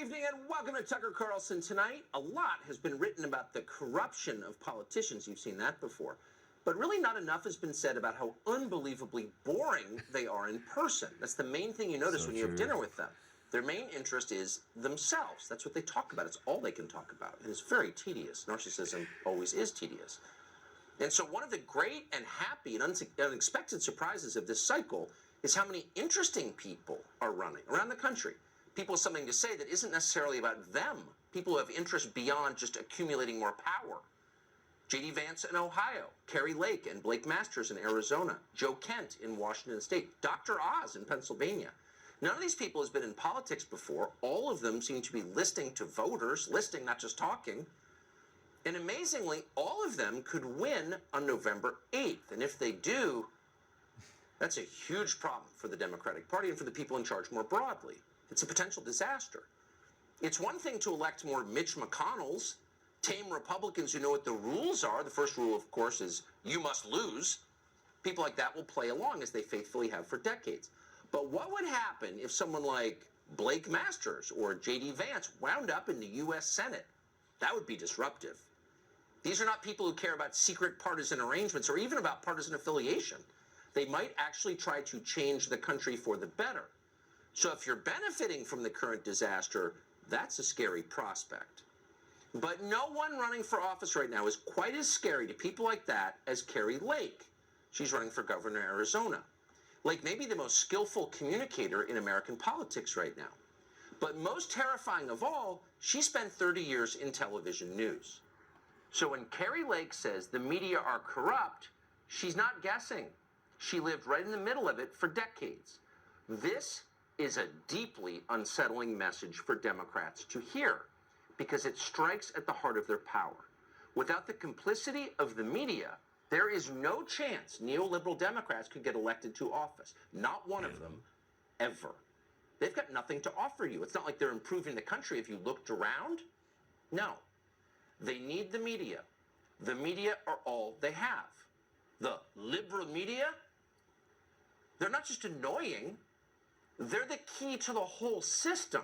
evening and welcome to Tucker Carlson Tonight. A lot has been written about the corruption of politicians. You've seen that before. But really not enough has been said about how unbelievably boring they are in person. That's the main thing you notice when you have dinner with them. Their main interest is themselves. That's what they talk about. It's all they can talk about. And it's very tedious. Narcissism always is tedious. And so one of the great and happy and unexpected surprises of this cycle is how many interesting people are running around the country. People with something to say that isn't necessarily about them. People who have interest beyond just accumulating more power. J.D. Vance in Ohio, Kari Lake and Blake Masters in Arizona, Joe Kent in Washington State, Dr. Oz in Pennsylvania. None of these people has been in politics before. All of them seem to be listening to voters, listening, not just talking. And amazingly, all of them could win on November 8th. And if they do, that's a huge problem for the Democratic Party and for the people in charge more broadly. It's a potential disaster. It's one thing to elect more Mitch McConnells, tame Republicans who know what the rules are. The first rule, of course, is you must lose. People like that will play along as they faithfully have for decades. But what would happen if someone like Blake Masters or J.D. Vance wound up in the U.S. Senate? That would be disruptive. These are not people who care about secret partisan arrangements or even about partisan affiliation. They might actually try to change the country for the better. So if you're benefiting from the current disaster, that's a scary prospect. But no one running for office right now is quite as scary to people like that as Kari Lake. She's running for governor of Arizona. Lake may be the most skillful communicator in American politics right now. But most terrifying of all, she spent 30 years in television news. So when Kari Lake says the media are corrupt, she's not guessing. She lived right in the middle of it for decades. This is a deeply unsettling message for Democrats to hear because it strikes at the heart of their power. Without the complicity of the media, there is no chance neoliberal Democrats could get elected to office. Not one of them, ever. They've got nothing to offer you. It's not like they're improving the country if you looked around. No. They need the media. The media are all they have. The liberal media, they're not just annoying. They're the key to the whole system.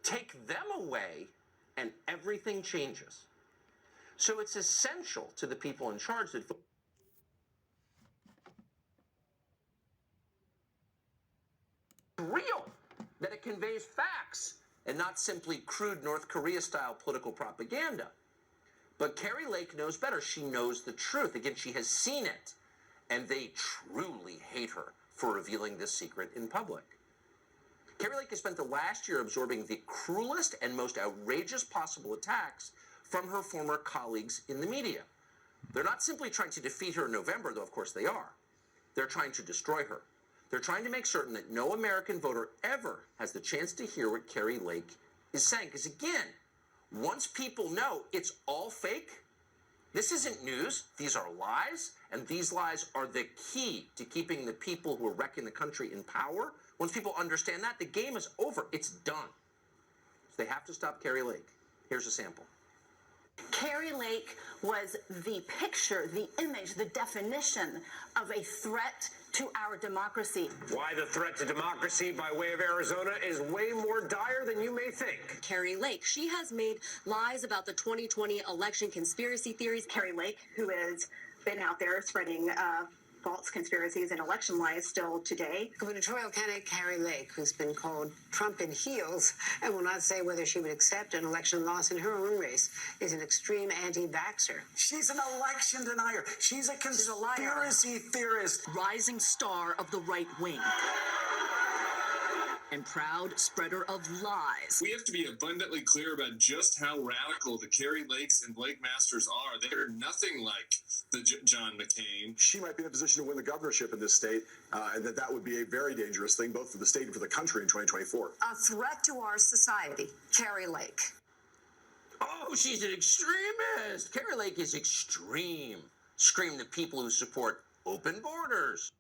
Take them away, and everything changes. So it's essential to the people in charge that real, that it conveys facts and not simply crude North Korea-style political propaganda. But Kari Lake knows better. She knows the truth. Again, she has seen it. And they truly hate her for revealing this secret in public. Kari Lake has spent the last year absorbing the cruelest and most outrageous possible attacks from her former colleagues in the media. They're not simply trying to defeat her in November, though of course they are. They're trying to destroy her. They're trying to make certain that no American voter ever has the chance to hear what Kari Lake is saying. Because again, once people know it's all fake, this isn't news, these are lies, and these lies are the key to keeping the people who are wrecking the country in power. Once people understand that, the game is over. It's done. So they have to stop Kari Lake. Here's a sample. Kari Lake was the picture, the image, the definition of a threat to our democracy. Why the threat to democracy by way of Arizona is way more dire than you may think. Kari Lake, she has made lies about the 2020 election conspiracy theories. Kari Lake, who has been out there spreading false conspiracies and election lies still today. Gubernatorial candidate Kari Lake, who's been called Trump in heels and will not say whether she would accept an election loss in her own race, is an extreme anti-vaxxer. She's an election denier. She's a conspiracy theorist. Rising star of the right wing. And proud spreader of lies. We have to be abundantly clear about just how radical the Kari Lakes and Blake Masters are. They're nothing like the John McCain. She might be in a position to win the governorship in this state, and that would be a very dangerous thing, both for the state and for the country in 2024. A threat to our society, Kari Lake. Oh, she's an extremist. Kari Lake is extreme. Scream the people who support open borders.